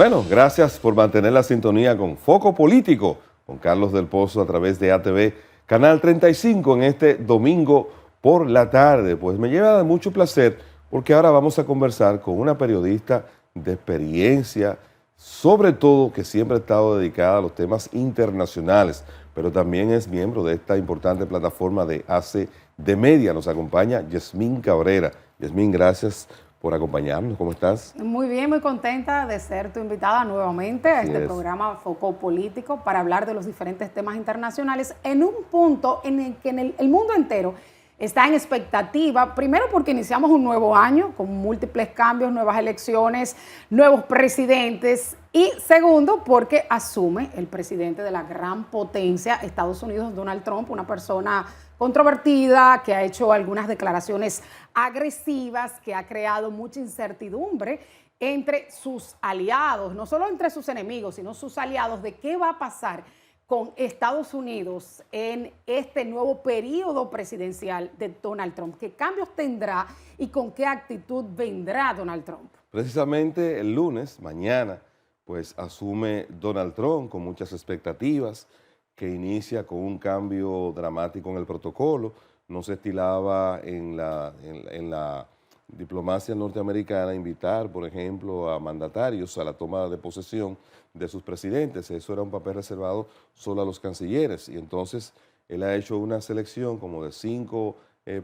Bueno, gracias por mantener la sintonía con Foco Político, con Carlos del Pozo a través de ATV, Canal 35 en este domingo por la tarde. Pues me lleva de mucho placer porque ahora vamos a conversar con una periodista de experiencia, sobre todo que siempre ha estado dedicada a los temas internacionales, pero también es miembro de esta importante plataforma de AC de Media. Nos acompaña Yasmín Cabrera. Yasmín, gracias por acompañarnos. ¿Cómo estás? Muy bien, muy contenta de ser tu invitada nuevamente a este es. programa Foco Político para hablar de los diferentes temas internacionales en un punto en el que el mundo entero está en expectativa, primero porque iniciamos un nuevo año con múltiples cambios, nuevas elecciones, nuevos presidentes y segundo porque asume el presidente de la gran potencia, Estados Unidos, Donald Trump, una persona controvertida, que ha hecho algunas declaraciones agresivas, que ha creado mucha incertidumbre entre sus aliados, no solo entre sus enemigos, sino sus aliados, de qué va a pasar con Estados Unidos en este nuevo periodo presidencial de Donald Trump. ¿Qué cambios tendrá y con qué actitud vendrá Donald Trump? Precisamente el lunes, mañana, pues asume Donald Trump con muchas expectativas, que inicia con un cambio dramático en el protocolo. No se estilaba en la diplomacia norteamericana invitar, por ejemplo, a mandatarios a la toma de posesión de sus presidentes. Eso era un papel reservado solo a los cancilleres. Y entonces él ha hecho una selección como de 5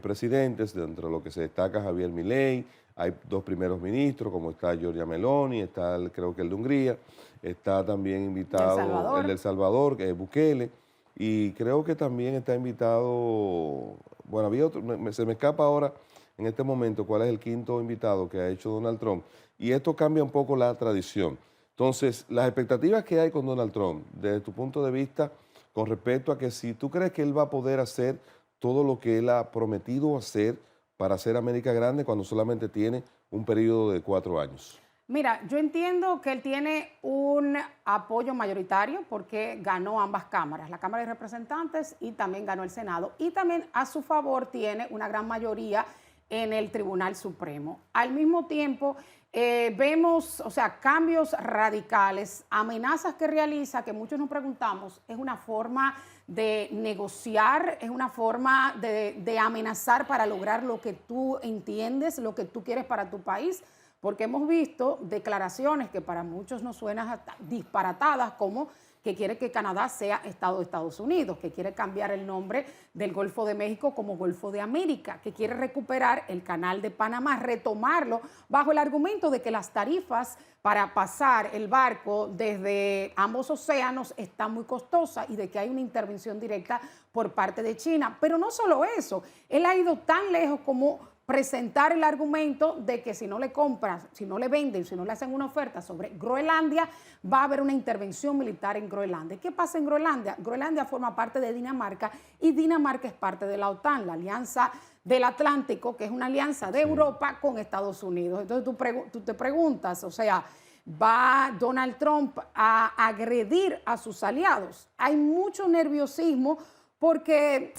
presidentes, dentro de lo que se destaca Javier Milei. Hay 2 primeros ministros, como está Giorgia Meloni, está creo que el de Hungría, está también invitado el de El Salvador, que es Bukele, y creo que también está invitado, bueno, había otro, se me escapa ahora en este momento cuál es el 5.º invitado que ha hecho Donald Trump, y esto cambia un poco la tradición. Entonces, las expectativas que hay con Donald Trump, desde tu punto de vista, con respecto a que si tú crees que él va a poder hacer todo lo que él ha prometido hacer para hacer América grande cuando solamente tiene un periodo de 4 años. Mira, yo entiendo que él tiene un apoyo mayoritario porque ganó ambas cámaras, la Cámara de Representantes y también ganó el Senado, y también a su favor tiene una gran mayoría en el Tribunal Supremo. Al mismo tiempo, vemos, o sea, cambios radicales, amenazas que realiza, que muchos nos preguntamos, ¿es una forma de negociar, es una forma de amenazar para lograr lo que tú entiendes, lo que tú quieres para tu país? Porque hemos visto declaraciones que para muchos nos suenan hasta disparatadas, como que quiere que Canadá sea Estado de Estados Unidos, que quiere cambiar el nombre del Golfo de México como Golfo de América, que quiere recuperar el Canal de Panamá, retomarlo bajo el argumento de que las tarifas para pasar el barco desde ambos océanos están muy costosas y de que hay una intervención directa por parte de China. Pero no solo eso, él ha ido tan lejos como presentar el argumento de que si no le compras, si no le venden, si no le hacen una oferta sobre Groenlandia, va a haber una intervención militar en Groenlandia. ¿Qué pasa en Groenlandia? Groenlandia forma parte de Dinamarca y Dinamarca es parte de la OTAN, la Alianza del Atlántico, que es una alianza de Europa con Estados Unidos. Entonces tú te preguntas, o sea, ¿va Donald Trump a agredir a sus aliados? Hay mucho nerviosismo porque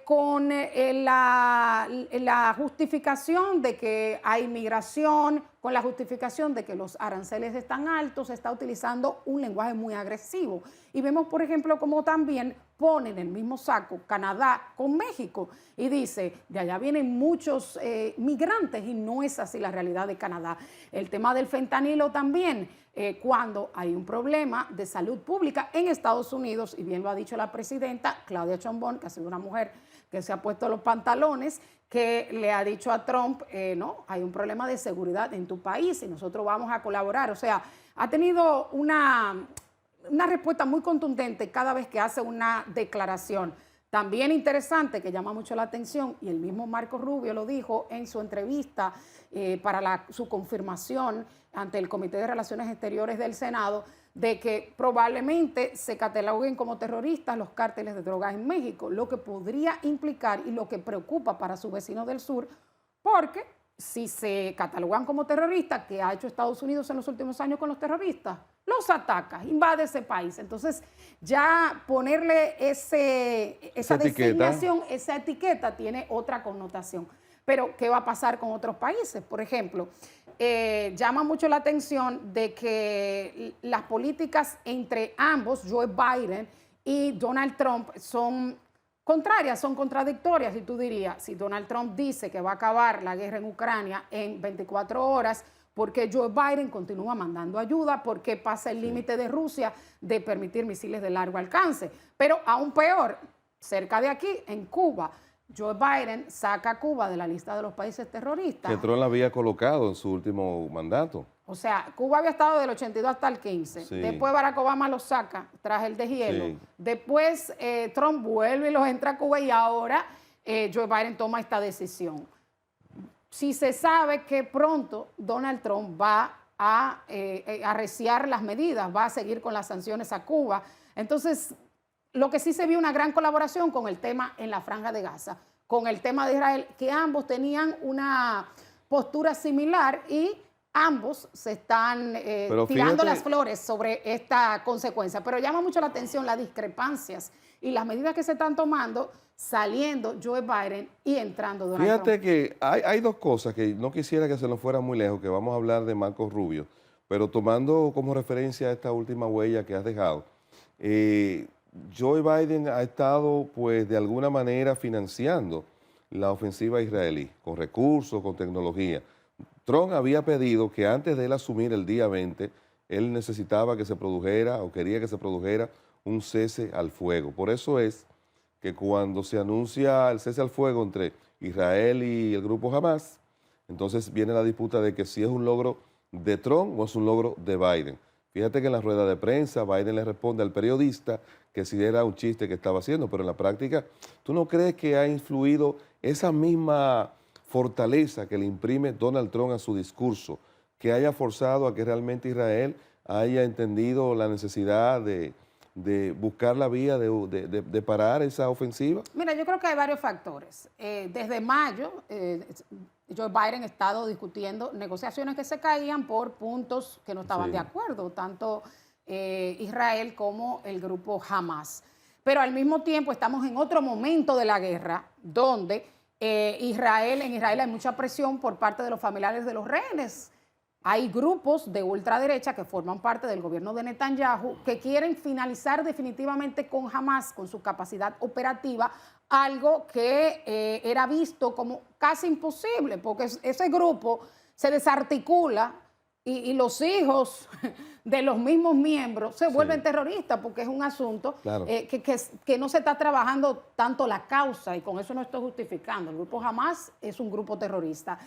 con la justificación de que hay migración, con la justificación de que los aranceles están altos, se está utilizando un lenguaje muy agresivo. Y vemos, por ejemplo, cómo también ponen en el mismo saco Canadá con México y dice, de allá vienen muchos migrantes, y no es así la realidad de Canadá. El tema del fentanilo también, cuando hay un problema de salud pública en Estados Unidos, y bien lo ha dicho la presidenta Claudia Sheinbaum, que ha sido una mujer que se ha puesto los pantalones, que le ha dicho a Trump, no, hay un problema de seguridad en tu país y nosotros vamos a colaborar. O sea, ha tenido una respuesta muy contundente cada vez que hace una declaración. También interesante, que llama mucho la atención, y el mismo Marco Rubio lo dijo en su entrevista para su confirmación ante el Comité de Relaciones Exteriores del Senado, de que probablemente se cataloguen como terroristas los cárteles de drogas en México, lo que podría implicar y lo que preocupa para sus vecinos del sur, porque si se catalogan como terroristas, ¿qué ha hecho Estados Unidos en los últimos años con los terroristas? Los ataca, invade ese país. Entonces, ya ponerle esa designación, esa etiqueta tiene otra connotación. Pero, ¿qué va a pasar con otros países? Por ejemplo, llama mucho la atención de que las políticas entre ambos, Joe Biden y Donald Trump, son contrarias, son contradictorias, y tú dirías, si Donald Trump dice que va a acabar la guerra en Ucrania en 24 horas, ¿por qué Joe Biden continúa mandando ayuda? ¿Por qué pasa el límite de Rusia de permitir misiles de largo alcance? Pero aún peor, cerca de aquí, en Cuba, Joe Biden saca a Cuba de la lista de los países terroristas. Que Trump la había colocado en su último mandato. O sea, Cuba había estado del 82 hasta el 15. Sí. Después Barack Obama los saca tras el deshielo. Sí. Después Trump vuelve y los entra a Cuba y ahora Joe Biden toma esta decisión. Si se sabe que pronto Donald Trump va a arreciar las medidas, va a seguir con las sanciones a Cuba, entonces lo que sí se vio una gran colaboración con el tema en la Franja de Gaza, con el tema de Israel, que ambos tenían una postura similar y ambos se están tirando las flores sobre esta consecuencia. Pero llama mucho la atención las discrepancias y las medidas que se están tomando saliendo Joe Biden y entrando Donald Trump. Fíjate que hay dos cosas que no quisiera que se nos fuera muy lejos, que vamos a hablar de Marco Rubio, pero tomando como referencia esta última huella que has dejado, Joe Biden ha estado, pues, de alguna manera financiando la ofensiva israelí, con recursos, con tecnología. Trump había pedido que antes de él asumir el día 20, él necesitaba que se produjera o quería que se produjera un cese al fuego. Por eso es que cuando se anuncia el cese al fuego entre Israel y el grupo Hamas, entonces viene la disputa de que si es un logro de Trump o es un logro de Biden. Fíjate que en la rueda de prensa Biden le responde al periodista que si era un chiste que estaba haciendo, pero en la práctica, ¿tú no crees que ha influido esa misma fortaleza que le imprime Donald Trump a su discurso, que haya forzado a que realmente Israel haya entendido la necesidad de buscar la vía de parar esa ofensiva? Mira, yo creo que hay varios factores. Desde mayo, Joe Biden ha estado discutiendo negociaciones que se caían por puntos que no estaban de acuerdo, tanto Israel como el grupo Hamas. Pero al mismo tiempo estamos en otro momento de la guerra donde en Israel hay mucha presión por parte de los familiares de los rehenes. Hay grupos de ultraderecha que forman parte del gobierno de Netanyahu que quieren finalizar definitivamente con Hamas, con su capacidad operativa, algo que era visto como casi imposible, porque ese grupo se desarticula y los hijos de los mismos miembros se vuelven terroristas, porque es un asunto que no se está trabajando tanto la causa, y con eso no estoy justificando. El grupo Hamas es un grupo terrorista.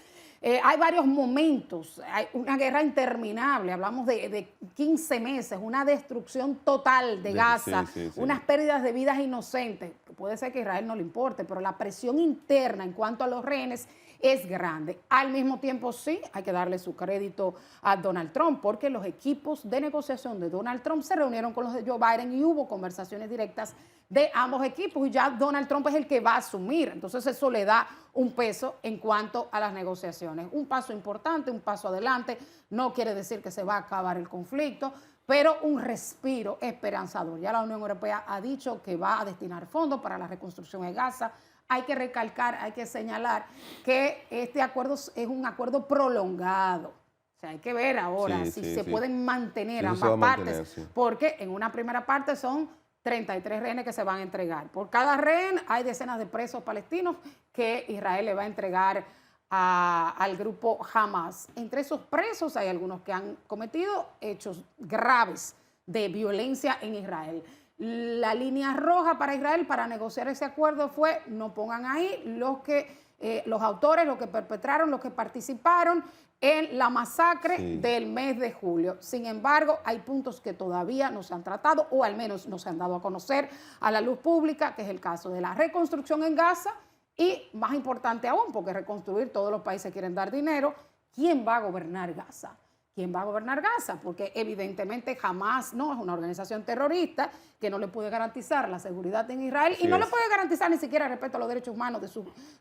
Hay varios momentos, hay una guerra interminable, hablamos de 15 meses, una destrucción total de Gaza, unas pérdidas de vidas inocentes. Puede ser que a Israel no le importe, pero la presión interna en cuanto a los rehenes es grande. Al mismo tiempo, sí, hay que darle su crédito a Donald Trump, porque los equipos de negociación de Donald Trump se reunieron con los de Joe Biden y hubo conversaciones directas de ambos equipos, y ya Donald Trump es el que va a asumir. Entonces eso le da un peso en cuanto a las negociaciones. Un paso importante, un paso adelante. No quiere decir que se va a acabar el conflicto, pero un respiro esperanzador. Ya la Unión Europea ha dicho que va a destinar fondos para la reconstrucción de Gaza. Hay que recalcar, hay que señalar que este acuerdo es un acuerdo prolongado. O sea, hay que ver ahora si se pueden mantener ambas partes, porque en una primera parte son 33 rehenes que se van a entregar. Por cada rehén hay decenas de presos palestinos que Israel le va a entregar al grupo Hamas. Entre esos presos hay algunos que han cometido hechos graves de violencia en Israel. La línea roja para Israel para negociar ese acuerdo fue: no pongan ahí los autores, los que perpetraron, los que participaron en la masacre del mes de julio. Sin embargo, hay puntos que todavía no se han tratado, o al menos no se han dado a conocer a la luz pública, que es el caso de la reconstrucción en Gaza, y más importante aún, porque reconstruir, todos los países quieren dar dinero. ¿Quién va a gobernar Gaza? ¿Quién va a gobernar Gaza? Porque evidentemente Hamas no es una organización terrorista que no le puede garantizar la seguridad en Israel y no le puede garantizar ni siquiera respeto a los derechos humanos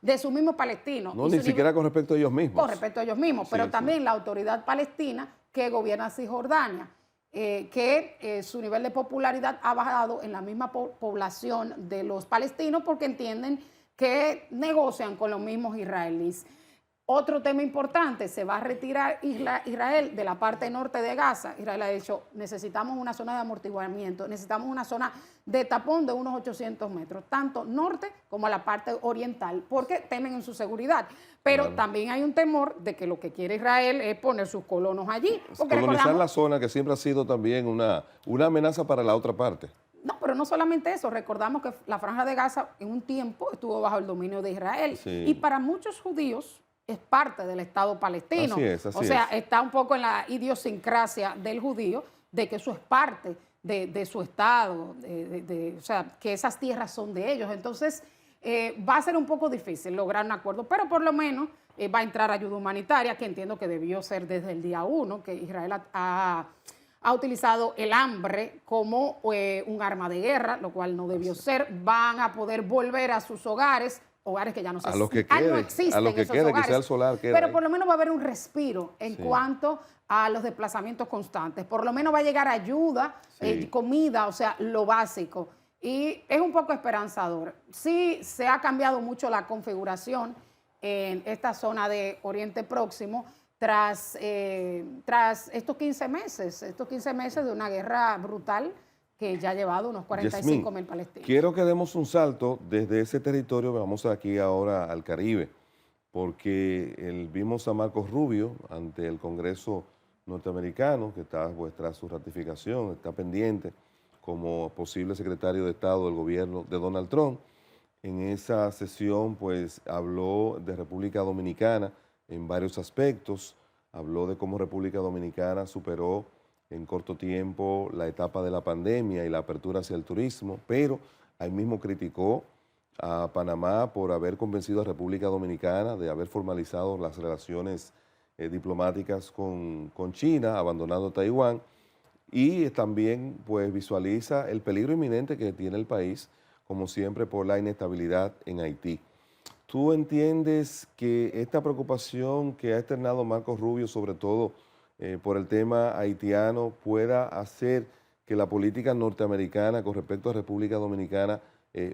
de sus mismos palestinos. No, ni siquiera con respecto a ellos mismos. Con respecto a ellos mismos, pero también la autoridad palestina que gobierna Cisjordania, que su nivel de popularidad ha bajado en la misma población de los palestinos, porque entienden que negocian con los mismos israelíes. Otro tema importante, se va a retirar Israel de la parte norte de Gaza. Israel ha dicho, necesitamos una zona de amortiguamiento, necesitamos una zona de tapón de unos 800 metros, tanto norte como a la parte oriental, porque temen en su seguridad. Pero también hay un temor de que lo que quiere Israel es poner sus colonos allí. Colonizar la zona, que siempre ha sido también una amenaza para la otra parte. No, pero no solamente eso, recordamos que la Franja de Gaza en un tiempo estuvo bajo el dominio de Israel. Sí. Y para muchos judíos es parte del Estado palestino. Así o sea, está un poco en la idiosincrasia del judío de que eso es parte de su Estado, o sea, que esas tierras son de ellos. Entonces, va a ser un poco difícil lograr un acuerdo, pero por lo menos va a entrar ayuda humanitaria, que entiendo que debió ser desde el día 1, que Israel ha utilizado el hambre como un arma de guerra, lo cual no debió ser. Van a poder volver a sus hogares que ya no se a lo que quede, no existen, a lo que esos quede, hogares, quizá el solar quede pero ahí. por lo menos va a haber un respiro en cuanto a los desplazamientos constantes. Por lo menos va a llegar ayuda, comida, o sea, lo básico. Y es un poco esperanzador. Sí se ha cambiado mucho la configuración en esta zona de Oriente Próximo tras estos 15 meses de una guerra brutal que ya ha llevado unos 45.000 palestinos. Quiero que demos un salto desde ese territorio, vamos aquí ahora al Caribe, porque vimos a Marcos Rubio ante el Congreso norteamericano, que está tras su ratificación, está pendiente como posible secretario de Estado del gobierno de Donald Trump. En esa sesión, pues, habló de República Dominicana en varios aspectos, habló de cómo República Dominicana superó en corto tiempo la etapa de la pandemia y la apertura hacia el turismo, pero ahí mismo criticó a Panamá por haber convencido a República Dominicana de haber formalizado las relaciones diplomáticas con China, abandonando Taiwán, y también pues visualiza el peligro inminente que tiene el país, como siempre, por la inestabilidad en Haití. ¿Tú entiendes que esta preocupación que ha externado Marcos Rubio, sobre todo por el tema haitiano, pueda hacer que la política norteamericana con respecto a República Dominicana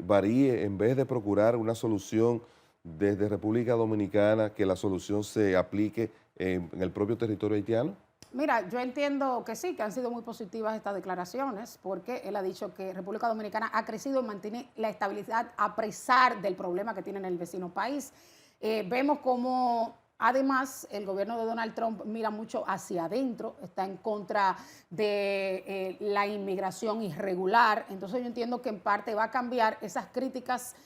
varíe, en vez de procurar una solución desde República Dominicana, que la solución se aplique en el propio territorio haitiano? Mira, yo entiendo que sí, que han sido muy positivas estas declaraciones, porque él ha dicho que República Dominicana ha crecido y mantiene la estabilidad a pesar del problema que tiene en el vecino país. Vemos como además el gobierno de Donald Trump mira mucho hacia adentro, está en contra de la inmigración irregular. Entonces yo entiendo que en parte va a cambiar esas críticas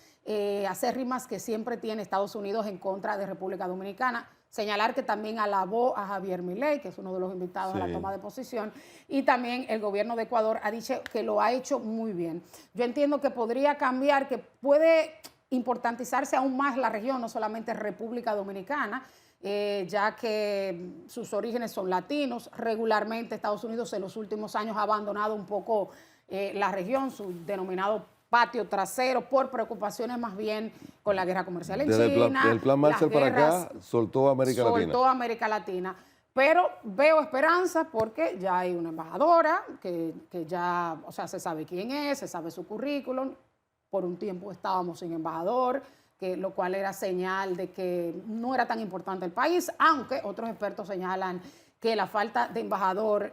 acérrimas que siempre tiene Estados Unidos en contra de República Dominicana. Señalar que también alabó a Javier Milei, que es uno de los invitados a la toma de posición, y también el gobierno de Ecuador ha dicho que lo ha hecho muy bien. Yo entiendo que podría cambiar, que puede importantizarse aún más la región, no solamente República Dominicana, ya que sus orígenes son latinos. Regularmente Estados Unidos en los últimos años ha abandonado un poco la región, su denominado patio trasero, por preocupaciones más bien con la guerra comercial en China. Desde el plan Marshall para acá, soltó América Latina. Soltó América Latina. Pero veo esperanza porque ya hay una embajadora que ya, o sea, se sabe quién es, se sabe su currículum. Por un tiempo estábamos sin embajador, lo cual era señal de que no era tan importante el país, aunque otros expertos señalan que la falta de embajador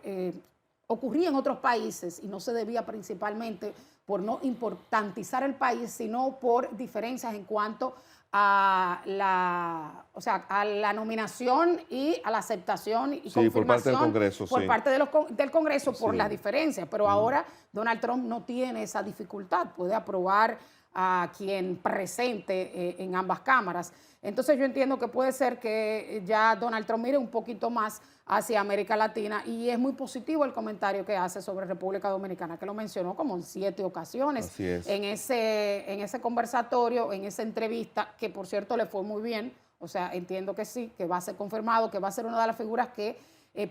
ocurría en otros países y no se debía principalmente por no importantizar el país, sino por diferencias en cuanto a la nominación y a la aceptación y confirmación por parte del Congreso, por parte del Congreso por las diferencias. Pero ahora Donald Trump no tiene esa dificultad, puede aprobar a quien presente en ambas cámaras. Entonces yo entiendo que puede ser que ya Donald Trump mire un poquito más hacia América Latina, y es muy positivo el comentario que hace sobre República Dominicana, que lo mencionó como en 7 ocasiones. Así es. En ese conversatorio, en esa entrevista, que por cierto le fue muy bien. O sea, entiendo que sí, que va a ser confirmado, que va a ser una de las figuras que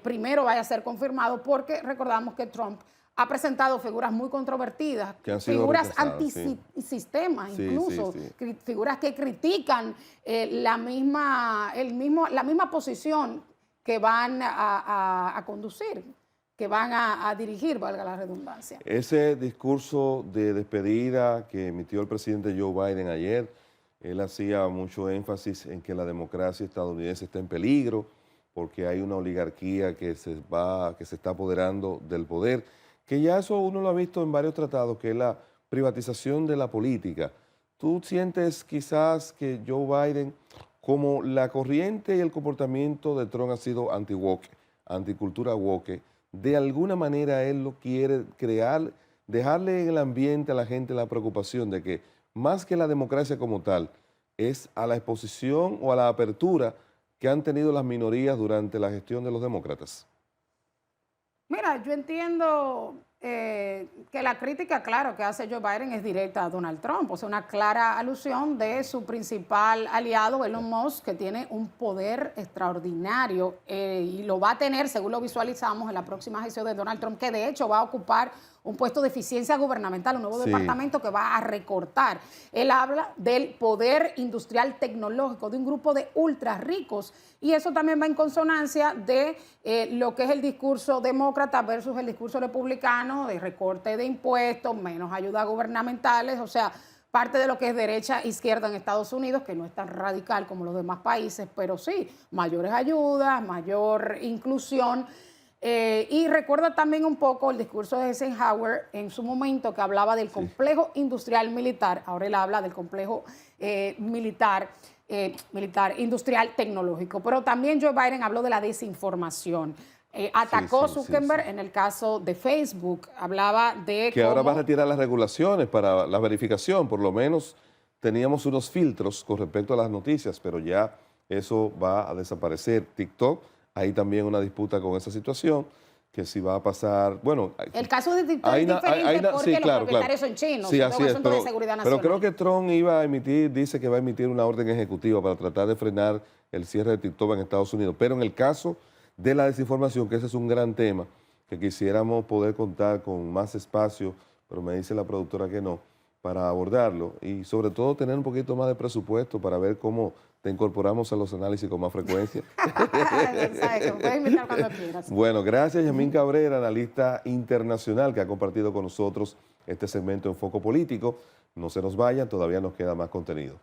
primero vaya a ser confirmado, porque recordamos que Trump ha presentado figuras muy controvertidas, figuras antisistema, incluso, figuras que critican la misma posición que van a conducir, que van a dirigir, valga la redundancia. Ese discurso de despedida que emitió el presidente Joe Biden ayer Él hacía mucho énfasis en que la democracia estadounidense está en peligro porque hay una oligarquía que se está apoderando del poder, que ya eso uno lo ha visto en varios tratados, que es la privatización de la política. ¿Tú sientes quizás que Joe Biden, como la corriente y el comportamiento de Trump ha sido anti-woke, anticultura woke, de alguna manera él lo quiere crear, dejarle en el ambiente a la gente la preocupación de que más que la democracia como tal, es a la exposición o a la apertura que han tenido las minorías durante la gestión de los demócratas? Mira, yo entiendo que la crítica, claro, que hace Joe Biden es directa a Donald Trump, o sea, una clara alusión de su principal aliado, Elon Musk, que tiene un poder extraordinario y lo va a tener, según lo visualizamos, en la próxima gestión de Donald Trump, que de hecho va a ocupar un puesto de eficiencia gubernamental, un nuevo Sí, departamento que va a recortar. Él habla del poder industrial tecnológico, de un grupo de ultra ricos, y eso también va en consonancia de lo que es el discurso demócrata versus el discurso republicano, de recorte de impuestos, menos ayudas gubernamentales, o sea, parte de lo que es derecha e izquierda en Estados Unidos, que no es tan radical como los demás países, pero sí, mayores ayudas, mayor inclusión. Y recuerda también un poco el discurso de Eisenhower en su momento, que hablaba del complejo industrial militar. Ahora él habla del complejo militar, industrial tecnológico. Pero también Joe Biden habló de la desinformación. Atacó Zuckerberg en el caso de Facebook. Hablaba de que ahora va a retirar las regulaciones para la verificación. Por lo menos teníamos unos filtros con respecto a las noticias, pero ya eso va a desaparecer. TikTok, hay también una disputa con esa situación, que si va a pasar, bueno... El caso de TikTok es diferente porque sí, los claro, propietarios claro. son chinos, Sí, es así un es, asunto de seguridad pero nacional. creo que Trump dice que va a emitir una orden ejecutiva para tratar de frenar el cierre de TikTok en Estados Unidos. Pero en el caso de la desinformación, que ese es un gran tema, que quisiéramos poder contar con más espacio, pero me dice la productora que no, para abordarlo y sobre todo tener un poquito más de presupuesto para ver cómo te incorporamos a los análisis con más frecuencia. Exacto, puedes invitar cuando quieras. Bueno, gracias Yamín Cabrera, analista internacional que ha compartido con nosotros este segmento en Foco Político. No se nos vayan, todavía nos queda más contenido.